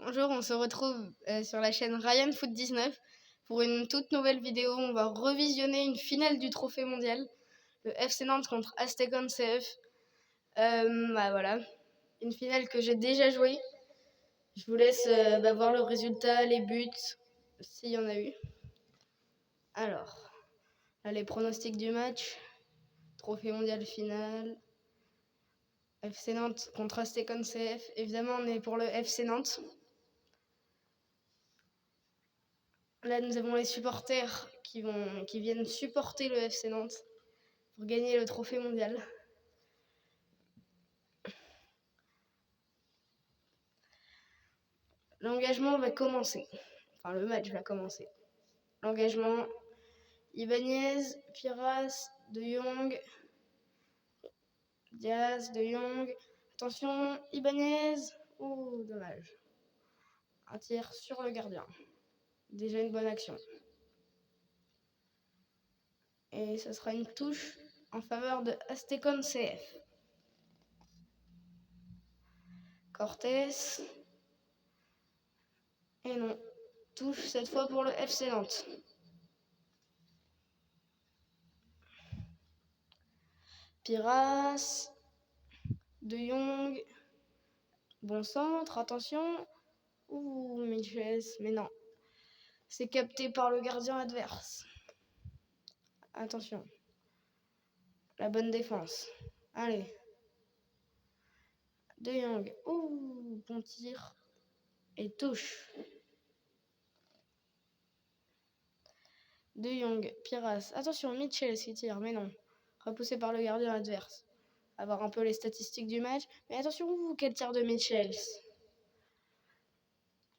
Bonjour, on se retrouve sur la chaîne Ryan Foot 19 pour une toute nouvelle vidéo. On va revisionner une finale du Trophée Mondial, le FC Nantes contre Aztecon CF. Voilà, une finale que j'ai déjà jouée. Je vous laisse voir le résultat, les buts, s'il y en a eu. Alors, là, les pronostics du match. Trophée Mondial finale. FC Nantes contre Aztecon CF. Évidemment, on est pour le FC Nantes. Là, nous avons les supporters qui viennent supporter le FC Nantes pour gagner le Trophée Mondial. L'engagement va commencer. Enfin, le match va commencer. L'engagement, Ibanez, Piras, De Jong, Diaz, De Jong. Attention, Ibanez. Oh, dommage. Un tir sur le gardien. Déjà une bonne action. Et ce sera une touche en faveur de Aztecon CF. Cortés. Et non. Touche cette fois pour le FC Nantes. Piras. De Jong. Bon centre, attention. Ouh, Michels, mais non. C'est capté par le gardien adverse. Attention. La bonne défense. Allez. De Jong. Ouh, bon tir. Et touche. De Jong, Piras. Attention, Michels qui tire, mais non. Repoussé par le gardien adverse. Avoir un peu les statistiques du match. Mais attention, ouh, quel tir de Michels.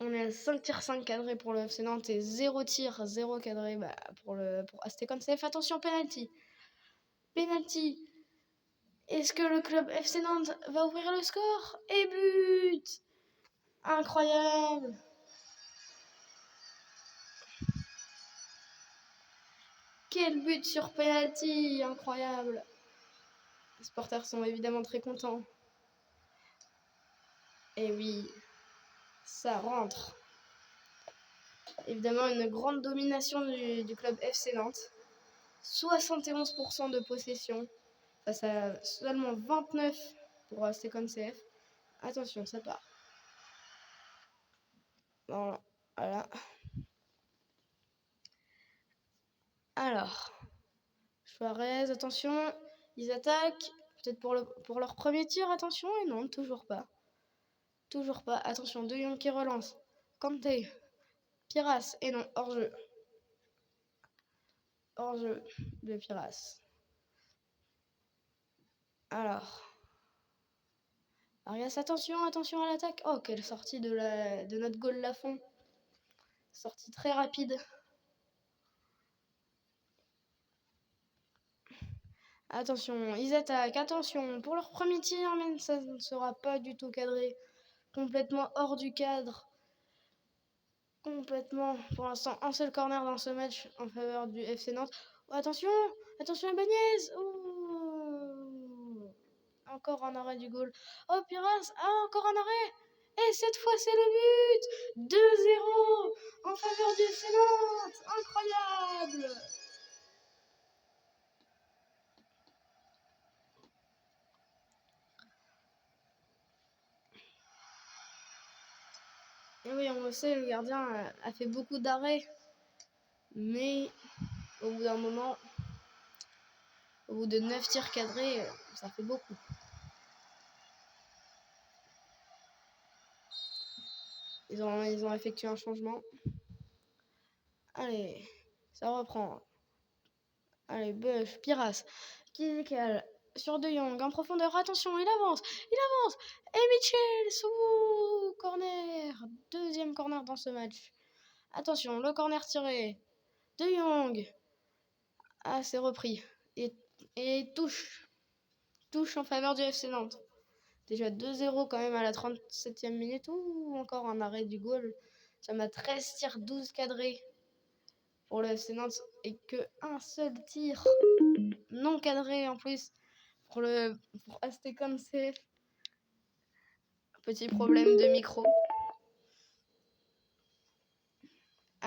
On est à 5 tirs, 5 cadrés pour le FC Nantes et 0 tir, 0 cadré pour Aztecon CF. Attention, penalty. Penalty. Est-ce que le club FC Nantes va ouvrir le score? Et but! Incroyable! Quel but sur penalty! Incroyable! Les supporters sont évidemment très contents. Et oui, ça rentre. Évidemment, une grande domination du club FC Nantes. 71% de possession face à seulement 29 pour Aztecon CF. Attention, ça part. Voilà. Alors, Suarez, attention, ils attaquent. Peut-être pour leur premier tir, attention. Et non, toujours pas. Toujours pas. Attention, De Jong qui relance. Kanté, Piras. Et non, hors-jeu. Hors-jeu de Piras. Alors, Arias, attention à l'attaque. Oh, quelle sortie de notre goal Lafont. Sortie très rapide. Attention, ils attaquent. Attention, pour leur premier tir, mais ça ne sera pas du tout cadré. Complètement hors du cadre. Complètement. Pour l'instant, un seul corner dans ce match en faveur du FC Nantes. Oh, attention à Bagnez. Oh, encore un arrêt du goal. Oh, Piras. Ah, encore un arrêt. Et cette fois, c'est le but. 2-0 en faveur du FC Nantes. Incroyable. Et oui, on le sait, le gardien a fait beaucoup d'arrêts. Mais au bout d'un moment, au bout de 9 tirs cadrés, ça fait beaucoup. Ils ont effectué un changement. Allez, ça reprend. Allez, Buff, Piras, qui décale sur De Jong en profondeur. Attention, il avance. Et Michels, ouh, corner. Deuxième corner dans ce match. Attention, le corner tiré. De Jong. Ah, c'est repris. Et touche. Touche en faveur du FC Nantes. Déjà 2-0 quand même à la 37e minute. Ouh, encore un arrêt du goal. Ça m'a 13 tirs, 12 cadrés pour le FC Nantes. Et que un seul tir non cadré en plus pour Aztecon CF. Petit problème de micro.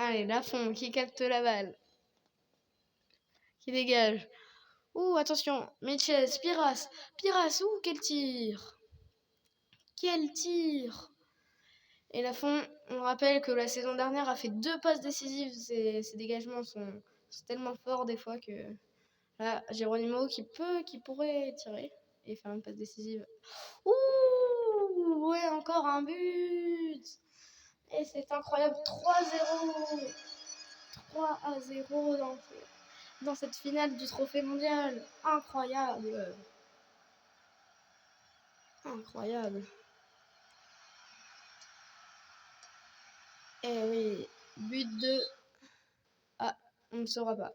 Allez, Lafont qui capte la balle. Qui dégage. Ouh, attention. Mitchell, Piras. Piras, ouh, quel tir. Quel tir. Et Lafont, on rappelle que la saison dernière a fait 2 passes décisives. Ses dégagements sont tellement forts des fois que... Là, Geronimo qui pourrait tirer et faire une passe décisive. Ouh, ouais, encore un but. Et c'est incroyable, 3-0. 3-0 dans cette finale du trophée mondial. Incroyable. Incroyable. Eh oui, but 2. Ah, on ne saura pas.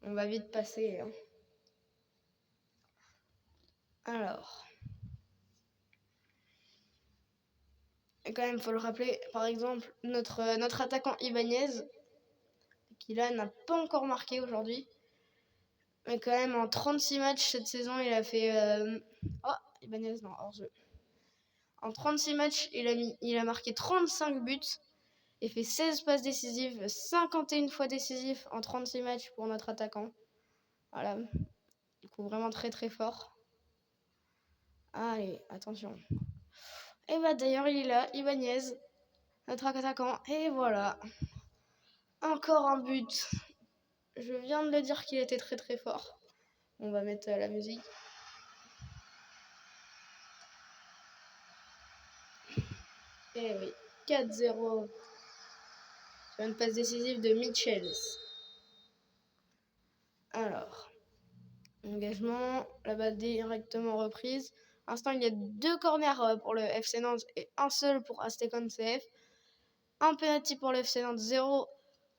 On va vite passer. Hein. Alors. Et quand même, il faut le rappeler, par exemple, notre attaquant Ibanez, qui là n'a pas encore marqué aujourd'hui. Mais quand même, en 36 matchs cette saison, il a fait... Oh, Ibanez, non, hors-jeu. En 36 matchs, il a marqué 35 buts et fait 16 passes décisives, 51 fois décisif en 36 matchs pour notre attaquant. Voilà, du coup, vraiment très très fort. Allez, attention. Et bah d'ailleurs, il est là, Ibanez, notre attaquant. Et voilà, encore un but. Je viens de le dire qu'il était très très fort. On va mettre la musique. Et oui, 4-0 sur une passe décisive de Mitchell. Alors, engagement, la balle directement reprise. Pour l'instant, il y a 2 corners pour le FC Nantes et un seul pour Aztécon CF. Un penalty pour le FC Nantes, 0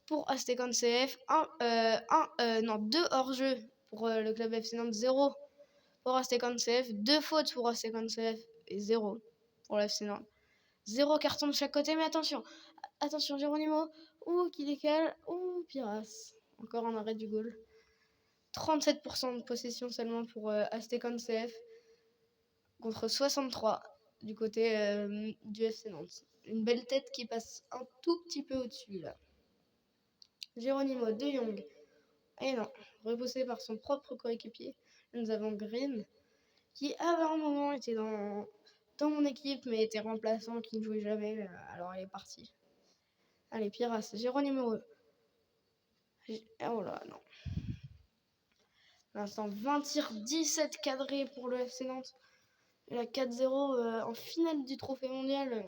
pour Aztécon CF. 2 hors-jeu pour le club FC Nantes, 0 pour Aztécon CF. 2 fautes pour Aztécon CF et 0 pour le FC Nantes. 0 carton de chaque côté, mais attention, Geronimo, qui décale, Piras. Encore un arrêt du goal. 37% de possession seulement pour Aztécon CF contre 63 du côté du FC Nantes. Une belle tête qui passe un tout petit peu au-dessus là. Geronimo, De Jong. Et non, repoussé par son propre coéquipier. Nous avons Green qui à un moment était dans mon équipe mais était remplaçant, qui ne jouait jamais, alors il est parti. Allez, Piras, Geronimo. Oh là, non. L'instant 20 tirs, 17 cadrés pour le FC Nantes. Et la 4-0 en finale du trophée mondial,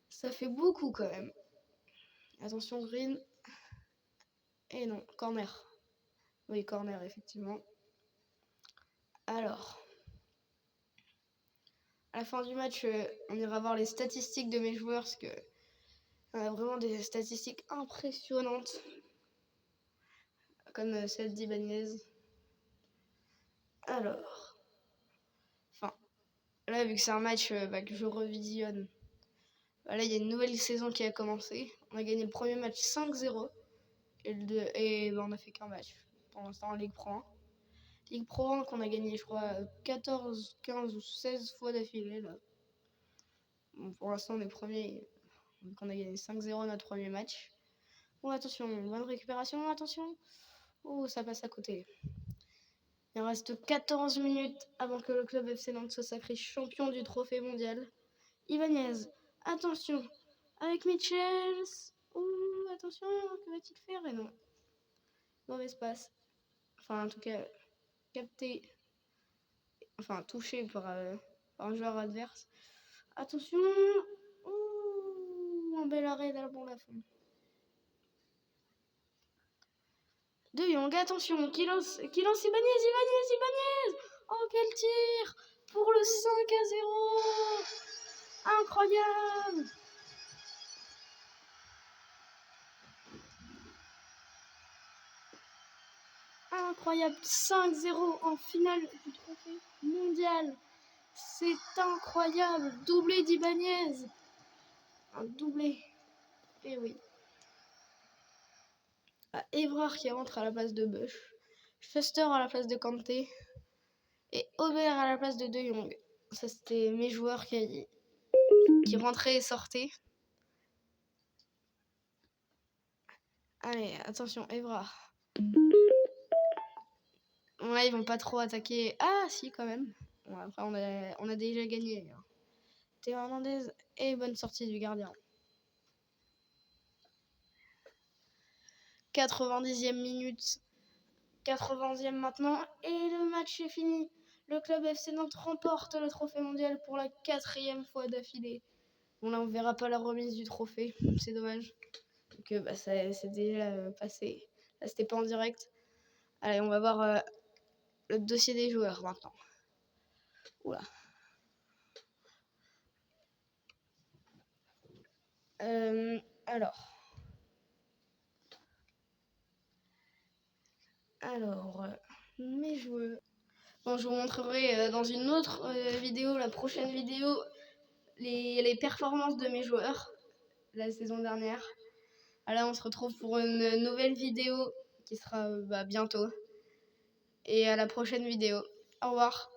ça fait beaucoup quand même. Attention, Green. Et non, corner. Oui, corner, effectivement. Alors, à la fin du match, on ira voir les statistiques de mes joueurs, parce que on a vraiment des statistiques impressionnantes, comme celle d'Ibanez. Alors, là, vu que c'est un match que je revisionne, là, il y a une nouvelle saison qui a commencé. On a gagné le premier match 5-0, et on a fait qu'un match. Pour l'instant, en Ligue Pro 1. Ligue Pro 1 qu'on a gagné, je crois, 14, 15 ou 16 fois d'affilée, là. Bon, pour l'instant, on est premier. Donc, on a gagné 5-0 notre premier match. Bon, attention, bonne récupération, attention. Ça passe à côté. Il reste 14 minutes avant que le club FC Nantes soit sacré champion du trophée mondial. Ibanez, attention, avec Mitchell. Attention, que va-t-il faire? Et non. Mauvaise passe. Enfin, en tout cas, capté. Enfin, touché par un joueur adverse. Attention. Un bel arrêt d'Alban Lafont. De Jong, attention, qui lance Ibanez. Oh, quel tir pour le 5-0. Incroyable. Incroyable, 5-0 en finale du trophée mondial. C'est incroyable, doublé d'Ibanez. Un doublé. Et oui. Evrard qui rentre à la place de Bush. Schuster à la place de Kanté. Et Aubert à la place de De Jong. Ça, c'était mes joueurs qui rentraient et sortaient. Allez, attention, Evra. Bon, là, ils vont pas trop attaquer. Ah, si, quand même. Bon, après, on a déjà gagné. Théo Hernandez et bonne sortie du gardien. 90e minute. 80e maintenant. Et le match est fini. Le club FC Nantes remporte le trophée mondial pour la 4e fois d'affilée. Bon, là, on verra pas la remise du trophée. C'est dommage. Donc, bah, c'est déjà passé. Là, c'était pas en direct. Allez, on va voir le dossier des joueurs maintenant. Oula. Alors, mes joueurs. Bon, je vous montrerai dans une autre vidéo, la prochaine vidéo, les performances de mes joueurs la saison dernière. Là, on se retrouve pour une nouvelle vidéo qui sera bientôt. Et à la prochaine vidéo. Au revoir.